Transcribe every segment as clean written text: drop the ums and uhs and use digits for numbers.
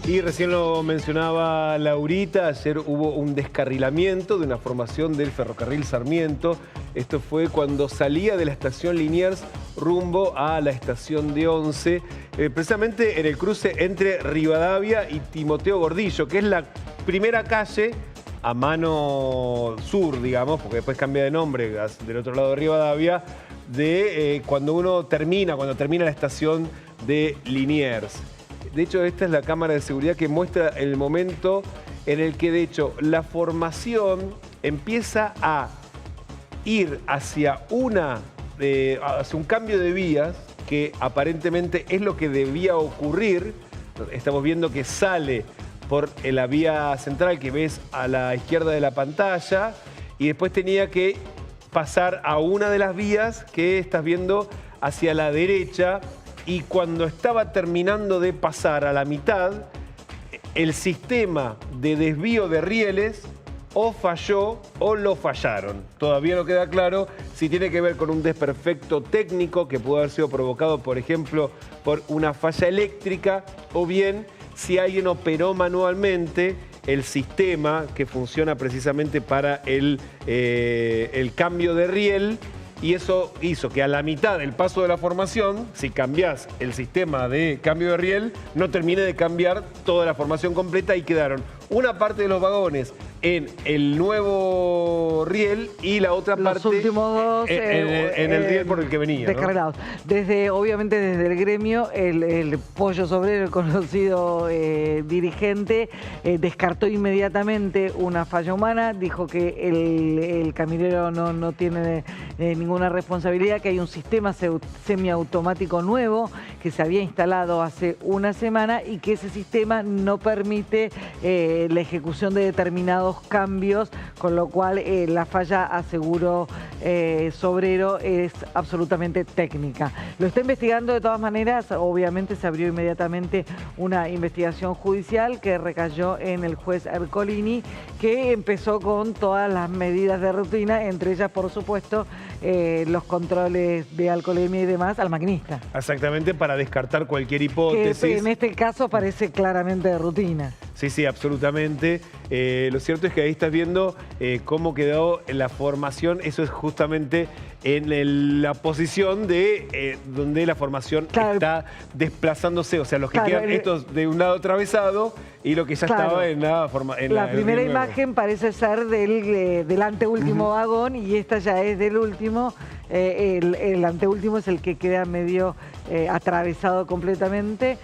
Y recién lo mencionaba Laurita, ayer hubo un descarrilamiento de una formación del ferrocarril Sarmiento. Esto fue cuando salía de la estación Liniers rumbo a la estación de Once, precisamente en el cruce entre Rivadavia y Timoteo Gordillo, que es la primera calle a mano sur, digamos, porque después cambia de nombre del otro lado de Rivadavia, de cuando termina la estación de Liniers. De hecho, esta es la cámara de seguridad que muestra el momento en el que, de hecho, la formación empieza a ir hacia un cambio de vías que aparentemente es lo que debía ocurrir. Estamos viendo que sale por la vía central que ves a la izquierda de la pantalla y después tenía que pasar a una de las vías que estás viendo hacia la derecha. Y cuando estaba terminando de pasar a la mitad, el sistema de desvío de rieles o falló o lo fallaron. Todavía no queda claro si tiene que ver con un desperfecto técnico que pudo haber sido provocado, por ejemplo, por una falla eléctrica, o bien si alguien operó manualmente el sistema que funciona precisamente para el cambio de riel. Y eso hizo que a la mitad del paso de la formación, si cambiás el sistema de cambio de riel, no termine de cambiar toda la formación completa y quedaron una parte de los vagones en el nuevo riel y la otra parte últimos dos, en el riel por el que venía, descarrilados, ¿no? Obviamente desde el gremio, el Pollo Sobrero, el conocido dirigente, descartó inmediatamente una falla humana, dijo que el camionero no tiene ninguna responsabilidad, que hay un sistema semiautomático nuevo que se había instalado hace una semana y que ese sistema no permite la ejecución de determinados cambios, con lo cual la falla, aseguró Sobrero, es absolutamente técnica. Lo está investigando de todas maneras. Obviamente se abrió inmediatamente una investigación judicial que recayó en el juez Ercolini, que empezó con todas las medidas de rutina, entre ellas, por supuesto, los controles de alcoholemia y demás al maquinista. Exactamente, para descartar cualquier hipótesis. Que en este caso parece claramente de rutina. Sí, absolutamente. Lo cierto es que ahí estás viendo cómo quedó la formación. Eso es justamente en la posición de donde la formación está desplazándose. O sea, los que quedan estos de un lado atravesado y lo que ya estaba en la forma. La primera imagen parece ser del anteúltimo vagón y esta ya es del último. El anteúltimo es el que queda medio atravesado completamente.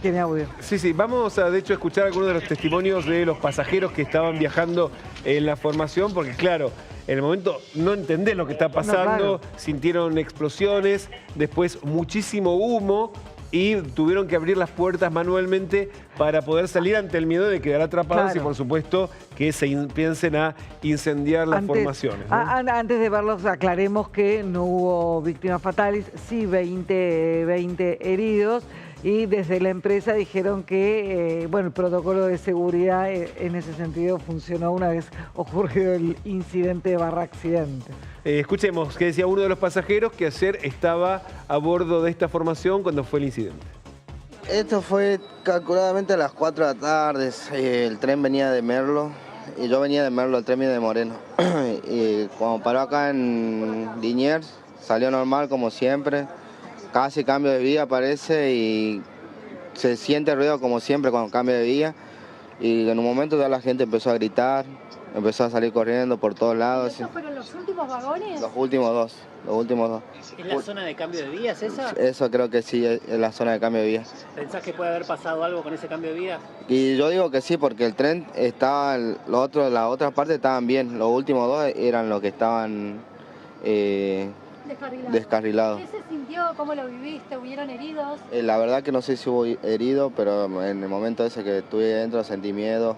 Tiene audio. Sí, vamos a de hecho escuchar algunos de los testimonios de los pasajeros que estaban viajando en la formación, porque claro, en el momento no entendés lo que está pasando, sintieron explosiones, después muchísimo humo y tuvieron que abrir las puertas manualmente para poder salir ante el miedo de quedar atrapados y por supuesto que se empiecen a incendiar las formaciones, ¿no? Antes de verlos, aclaremos que no hubo víctimas fatales, sí 20 heridos. Y desde la empresa dijeron que el protocolo de seguridad en ese sentido funcionó una vez ocurrido el incidente / accidente. Escuchemos qué decía uno de los pasajeros que ayer estaba a bordo de esta formación cuando fue el incidente. Esto fue calculadamente a las 4 de la tarde. El tren venía de Merlo y yo venía de Merlo, el tren viene de Moreno. Y cuando paró acá en Liniers, salió normal como siempre. Casi cambio de vía parece y se siente el ruido como siempre cuando cambia de vía. Y en un momento ya la gente empezó a gritar, empezó a salir corriendo por todos lados. ¿Esos fueron los últimos vagones? Los últimos dos. ¿Es la zona de cambio de vías esa? Eso creo que sí, es la zona de cambio de vía. ¿Pensás que puede haber pasado algo con ese cambio de vía? Y yo digo que sí, porque el tren estaba, las otras partes estaban bien. Los últimos dos eran los que estaban descarrilados. ¿Qué se sintió? ¿Cómo lo viviste? ¿Hubieron heridos? La verdad que no sé si hubo herido, pero en el momento ese que estuve adentro sentí miedo.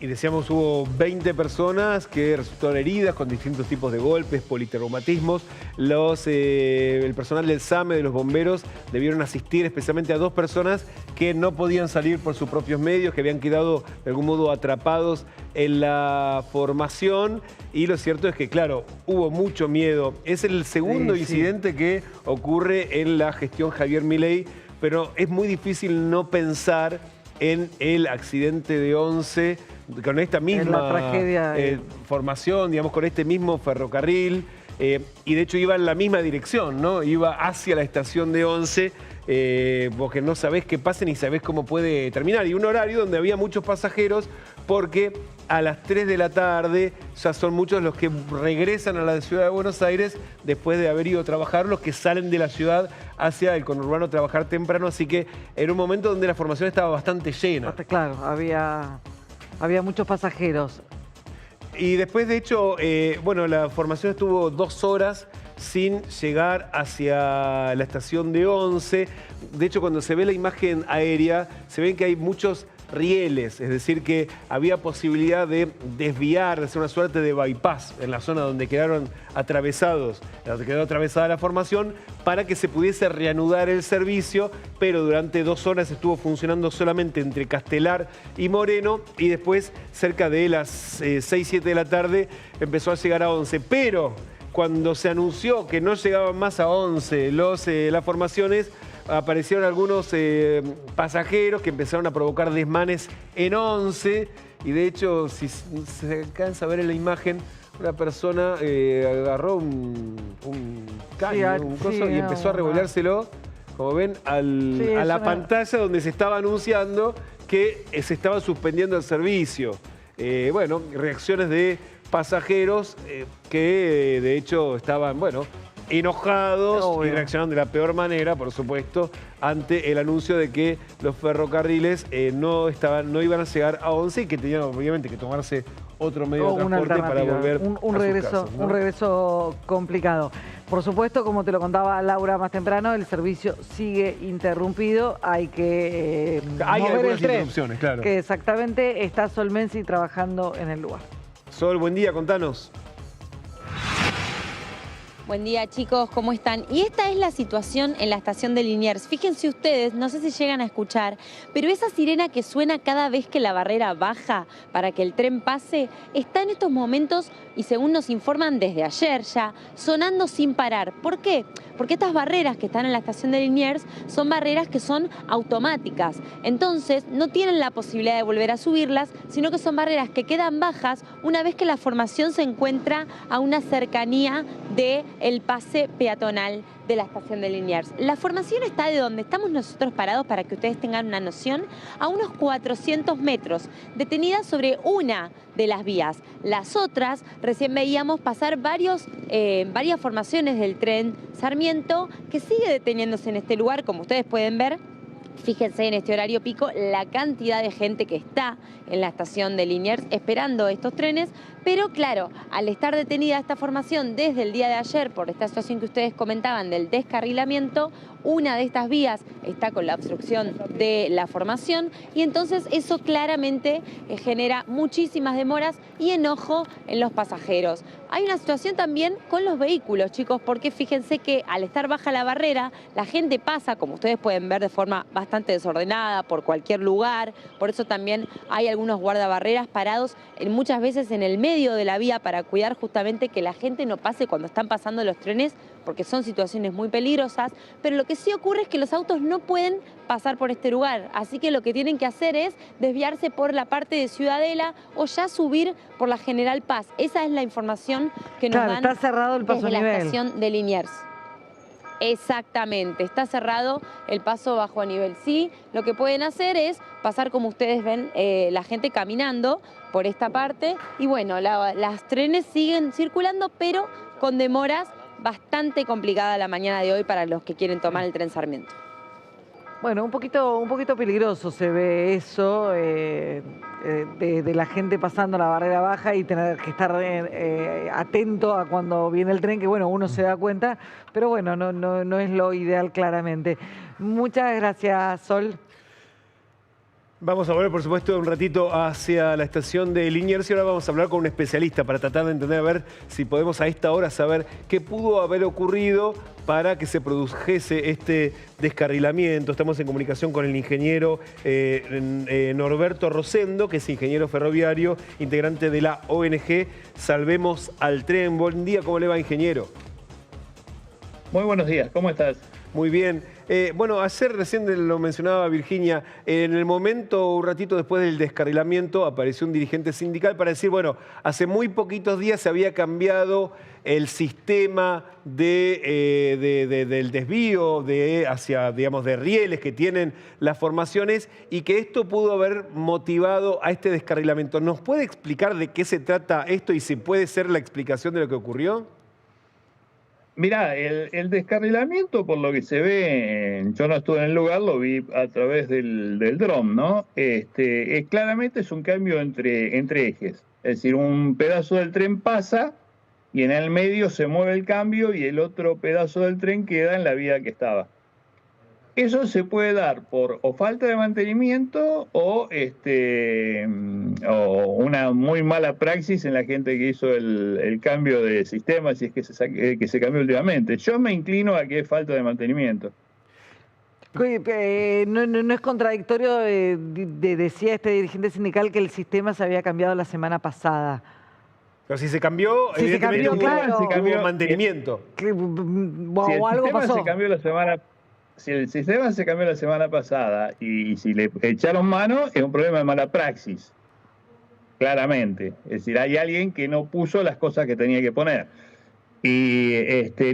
Y decíamos, hubo 20 personas que resultaron heridas con distintos tipos de golpes, politraumatismos. El personal del SAME, de los bomberos, debieron asistir especialmente a 2 personas que no podían salir por sus propios medios, que habían quedado de algún modo atrapados en la formación. Y lo cierto es que, claro, hubo mucho miedo. Es el segundo incidente que ocurre en la gestión Javier Milei, pero es muy difícil no pensar en el accidente de Once, con esta misma tragedia, formación, digamos, con este mismo ferrocarril, y de hecho iba en la misma dirección, ¿no? Iba hacia la estación de Once, porque no sabés qué pasa ni sabés cómo puede terminar. Y un horario donde había muchos pasajeros, porque a las 3 de la tarde ya son muchos los que regresan a la ciudad de Buenos Aires después de haber ido a trabajar, los que salen de la ciudad hacia el conurbano a trabajar temprano, así que era un momento donde la formación estaba bastante llena. Claro, había muchos pasajeros. Y después, de hecho, bueno, la formación estuvo 2 horas sin llegar hacia la estación de Once. De hecho, cuando se ve la imagen aérea, se ven que hay muchos rieles, es decir, que había posibilidad de desviar, de hacer una suerte de bypass en la zona donde quedaron atravesados, donde quedó atravesada la formación, para que se pudiese reanudar el servicio, pero durante 2 horas estuvo funcionando solamente entre Castelar y Moreno, y después, cerca de las 6, 7 de la tarde, empezó a llegar a Once. Pero cuando se anunció que no llegaban más a Once las formaciones, aparecieron algunos pasajeros que empezaron a provocar desmanes en Once, y de hecho, si se alcanza a ver en la imagen, una persona agarró un caño, un coso, y empezó a revoleárselo, como ven, a la pantalla donde se estaba anunciando que se estaba suspendiendo el servicio. Bueno, reacciones de pasajeros que de hecho estaban, bueno, enojados y reaccionaron de la peor manera, por supuesto, ante el anuncio de que los ferrocarriles no iban a llegar a Once y que tenían obviamente que tomarse otro medio de transporte para volver a sus casas, ¿no? Un regreso complicado. Por supuesto, como te lo contaba Laura más temprano, el servicio sigue interrumpido. Hay que mover el tren, interrupciones, claro. Que exactamente está Sol Menzi trabajando en el lugar. Sol, buen día, contanos. Buen día, chicos, ¿cómo están? Y esta es la situación en la estación de Liniers. Fíjense ustedes, no sé si llegan a escuchar, pero esa sirena que suena cada vez que la barrera baja para que el tren pase, está en estos momentos, y según nos informan desde ayer ya, sonando sin parar. ¿Por qué? Porque estas barreras que están en la estación de Liniers son barreras que son automáticas. Entonces, no tienen la posibilidad de volver a subirlas, sino que son barreras que quedan bajas una vez que la formación se encuentra a una cercanía del pase peatonal de la estación de Liniers. La formación está de donde estamos nosotros parados, para que ustedes tengan una noción, a unos 400 metros, detenida sobre una de las vías. Las otras, recién veíamos pasar varias formaciones del tren Sarmiento, que sigue deteniéndose en este lugar, como ustedes pueden ver. Fíjense en este horario pico la cantidad de gente que está en la estación de Liniers esperando estos trenes, pero claro, al estar detenida esta formación desde el día de ayer por esta situación que ustedes comentaban del descarrilamiento, una de estas vías está con la obstrucción de la formación, y entonces eso claramente genera muchísimas demoras y enojo en los pasajeros. Hay una situación también con los vehículos, chicos, porque fíjense que al estar baja la barrera, la gente pasa, como ustedes pueden ver, de forma bastante desordenada por cualquier lugar. Por eso también hay algunos guardabarreras parados muchas veces en el medio de la vía para cuidar justamente que la gente no pase cuando están pasando los trenes, porque son situaciones muy peligrosas. Pero lo que sí ocurre es que los autos no pueden pasar por este lugar, así que lo que tienen que hacer es desviarse por la parte de Ciudadela o ya subir por la General Paz. Esa es la información que nos dan está cerrado el paso desde nivel. la estación de Liniers. Exactamente, está cerrado el paso bajo a nivel. Sí, lo que pueden hacer es pasar, como ustedes ven, la gente caminando por esta parte, y bueno, las trenes siguen circulando, pero con demoras bastante complicadas la mañana de hoy para los que quieren tomar el tren Sarmiento. Bueno, un poquito peligroso se ve eso, de la gente pasando la barrera baja y tener que estar atento a cuando viene el tren, que bueno, uno se da cuenta, pero bueno, no es lo ideal claramente. Muchas gracias, Sol. Vamos a volver, por supuesto, un ratito hacia la estación de Liniers y ahora vamos a hablar con un especialista para tratar de entender, a ver si podemos a esta hora saber qué pudo haber ocurrido para que se produjese este descarrilamiento. Estamos en comunicación con el ingeniero Norberto Rosendo, que es ingeniero ferroviario, integrante de la ONG Salvemos al Tren. Buen día, ¿cómo le va, ingeniero? Muy buenos días, ¿cómo estás? Muy bien. Bueno, ayer recién lo mencionaba Virginia, en el momento, un ratito después del descarrilamiento, apareció un dirigente sindical para decir, bueno, hace muy poquitos días se había cambiado el sistema del desvío hacia, digamos, de rieles que tienen las formaciones y que esto pudo haber motivado a este descarrilamiento. ¿Nos puede explicar de qué se trata esto y si puede ser la explicación de lo que ocurrió? Mirá, el descarrilamiento, por lo que se ve, yo no estuve en el lugar, lo vi a través del dron, ¿no? Claramente es un cambio entre ejes. Es decir, un pedazo del tren pasa y en el medio se mueve el cambio y el otro pedazo del tren queda en la vía que estaba. Eso se puede dar por o falta de mantenimiento o una muy mala praxis en la gente que hizo el cambio de sistema, si es que se cambió últimamente. Yo me inclino a que es falta de mantenimiento. No es contradictorio, decía este dirigente sindical, que el sistema se había cambiado la semana pasada. Pero si se cambió, si evidentemente se cambió, hubo mantenimiento. O algo pasó. Si el sistema se cambió la semana pasada y si le echaron mano, es un problema de mala praxis, claramente. Es decir, hay alguien que no puso las cosas que tenía que poner. Y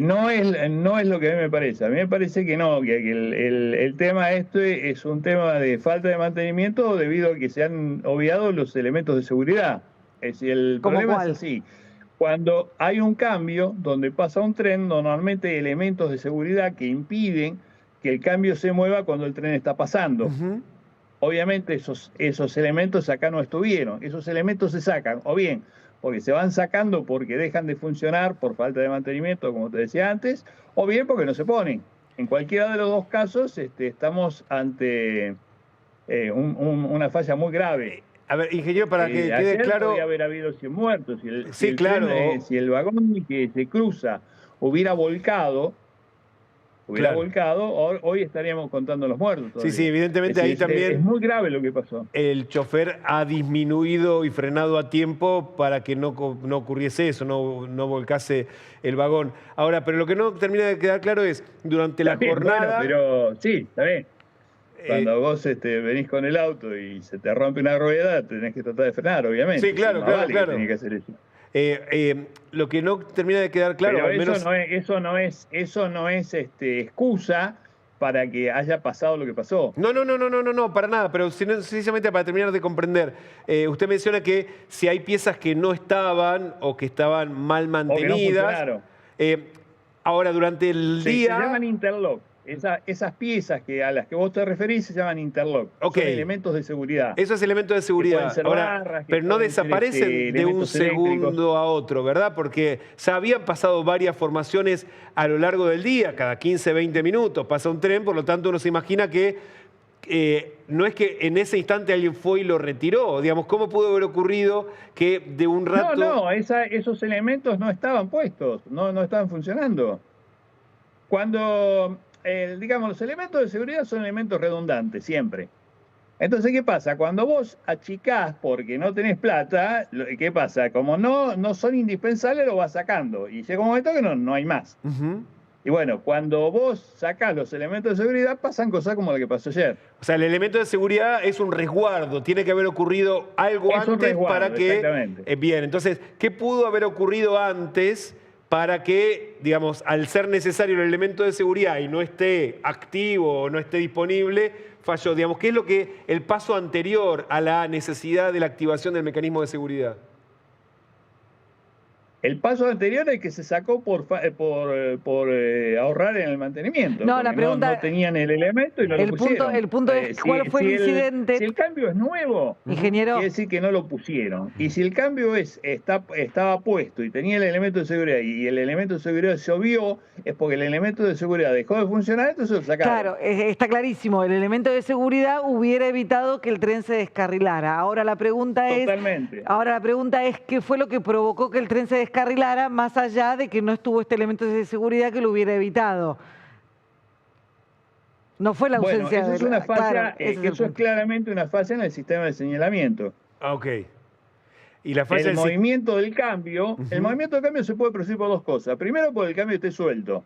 no es lo que a mí me parece. A mí me parece que no, que el tema es un tema de falta de mantenimiento debido a que se han obviado los elementos de seguridad. Es decir, el problema es así. Cuando hay un cambio donde pasa un tren, normalmente hay elementos de seguridad que impiden que el cambio se mueva cuando el tren está pasando. Obviamente esos elementos acá no estuvieron. Esos elementos se sacan, o bien porque se van sacando porque dejan de funcionar por falta de mantenimiento, como te decía antes, o bien porque no se ponen. En cualquiera de los dos casos estamos ante una falla muy grave. A ver, ingeniero, para que quede claro... Podría haber habido 100 muertos. Sí, claro. Si el vagón que se cruza hubiera volcado, hoy estaríamos contando los muertos todavía. Sí, evidentemente ahí también... Es muy grave lo que pasó. El chofer ha disminuido y frenado a tiempo para que no ocurriese eso, no volcase el vagón. Ahora, pero lo que no termina de quedar claro es, durante la jornada... Bueno, pero sí, está bien. Cuando vos venís con el auto y se te rompe una rueda, tenés que tratar de frenar, obviamente. Sí, claro, claro. Tenés que hacer eso. Lo que no termina de quedar claro, pero al menos... eso no es excusa para que haya pasado lo que pasó. No, para nada, pero sencillamente para terminar de comprender. Usted menciona que si hay piezas que no estaban o que estaban mal mantenidas... No ahora, durante el día... Se llaman interlock. Esas piezas a las que vos te referís se llaman interlock. Son elementos de seguridad. Esos elementos de seguridad. Ahora, pero no desaparecen de un segundo a otro, ¿verdad? Porque ya habían pasado varias formaciones a lo largo del día, cada 15, 20 minutos pasa un tren, por lo tanto uno se imagina que no es que en ese instante alguien fue y lo retiró. Digamos, ¿cómo pudo haber ocurrido que de un rato... Esos elementos no estaban puestos, no estaban funcionando. Cuando... digamos, los elementos de seguridad son elementos redundantes, siempre. Entonces, ¿qué pasa? Cuando vos achicás porque no tenés plata, ¿qué pasa? Como no son indispensables, lo vas sacando. Y llega un momento que no hay más. Y bueno, cuando vos sacás los elementos de seguridad, pasan cosas como la que pasó ayer. O sea, el elemento de seguridad es un resguardo. Tiene que haber ocurrido algo antes para que... Exactamente. Bien, entonces, ¿qué pudo haber ocurrido antes para que, digamos, al ser necesario el elemento de seguridad y no esté activo o no esté disponible, falló? Digamos, ¿qué es el paso anterior a la necesidad de la activación del mecanismo de seguridad? El paso anterior es que se sacó por ahorrar en el mantenimiento. No, la pregunta... No tenían el elemento y no lo pusieron. El punto es cuál fue el incidente. Si el cambio es nuevo, ingeniero, quiere decir que no lo pusieron. Y si el cambio estaba puesto y tenía el elemento de seguridad y el elemento de seguridad se obvió, es porque el elemento de seguridad dejó de funcionar, entonces lo sacaron. Claro, está clarísimo. El elemento de seguridad hubiera evitado que el tren se descarrilara. Ahora la pregunta es ¿qué fue lo que provocó que el tren se descarrilara, más allá de que no estuvo este elemento de seguridad que lo hubiera evitado? No fue la ausencia eso es una falla, eso es claramente una falla en el sistema de señalamiento. Ok. Y la falla movimiento del cambio, el movimiento del cambio se puede producir por dos cosas. Primero, porque el cambio esté suelto,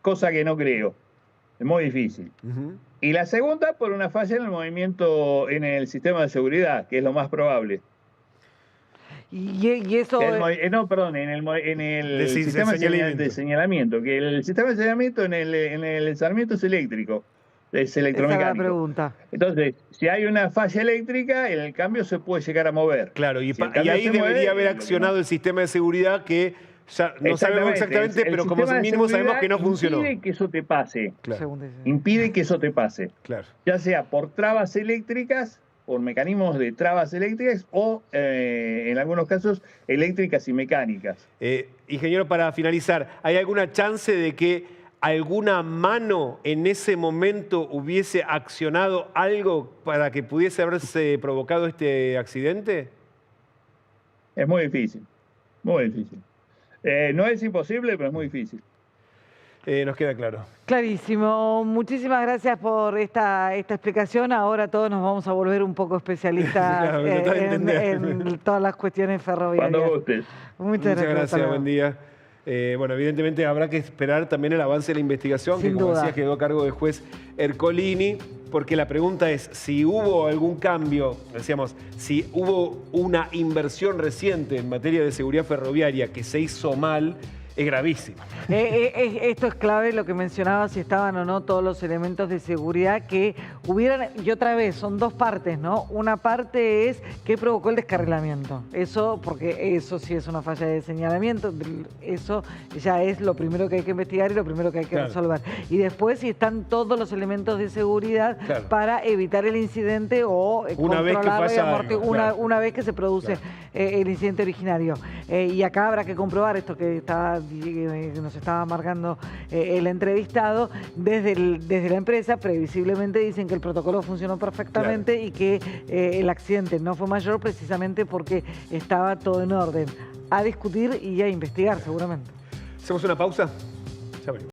cosa que no creo. Es muy difícil. Y la segunda, por una falla en el movimiento, en el sistema de seguridad, que es lo más probable. Y eso... en el sistema de señalamiento, que el sistema de señalamiento en el Sarmiento es eléctrico, es electromecánico. Esa es la pregunta. Entonces, si hay una falla eléctrica, el cambio se puede llegar a mover. Claro, y ahí debería haber accionado el sistema de seguridad que ya no sabemos exactamente, pero como mínimo sabemos que no funcionó. Impide que eso te pase. Claro. Impide que eso te pase. Claro. Ya sea por trabas eléctricas, por mecanismos de trabas eléctricas o, en algunos casos, eléctricas y mecánicas. Ingeniero, para finalizar, ¿hay alguna chance de que alguna mano en ese momento hubiese accionado algo para que pudiese haberse provocado este accidente? Es muy difícil, muy difícil. No es imposible, pero es muy difícil. Nos queda claro. Clarísimo. Muchísimas gracias por esta explicación. Ahora todos nos vamos a volver un poco especialistas claro, en todas las cuestiones ferroviarias. Cuando gustes. Muchas gracias. Buen día. Bueno, evidentemente habrá que esperar también el avance de la investigación, que como decía quedó a cargo del juez Ercolini, porque la pregunta es si hubo algún cambio, decíamos, si hubo una inversión reciente en materia de seguridad ferroviaria que se hizo mal, es gravísimo. Esto es clave, lo que mencionaba, si estaban o no todos los elementos de seguridad que hubieran, y otra vez, son dos partes, ¿no? Una parte es qué provocó el descarrilamiento. Eso, porque eso sí es una falla de señalamiento, eso ya es lo primero que hay que investigar y lo primero que hay que resolver. Y después si están todos los elementos de seguridad para evitar el incidente o una vez que falla, una vez que se produce el incidente originario. Y acá habrá que comprobar esto que nos estaba marcando el entrevistado. Desde la empresa previsiblemente dicen que el protocolo funcionó perfectamente y que el accidente no fue mayor precisamente porque estaba todo en orden. A discutir y a investigar seguramente. ¿Hacemos una pausa? Ya venimos.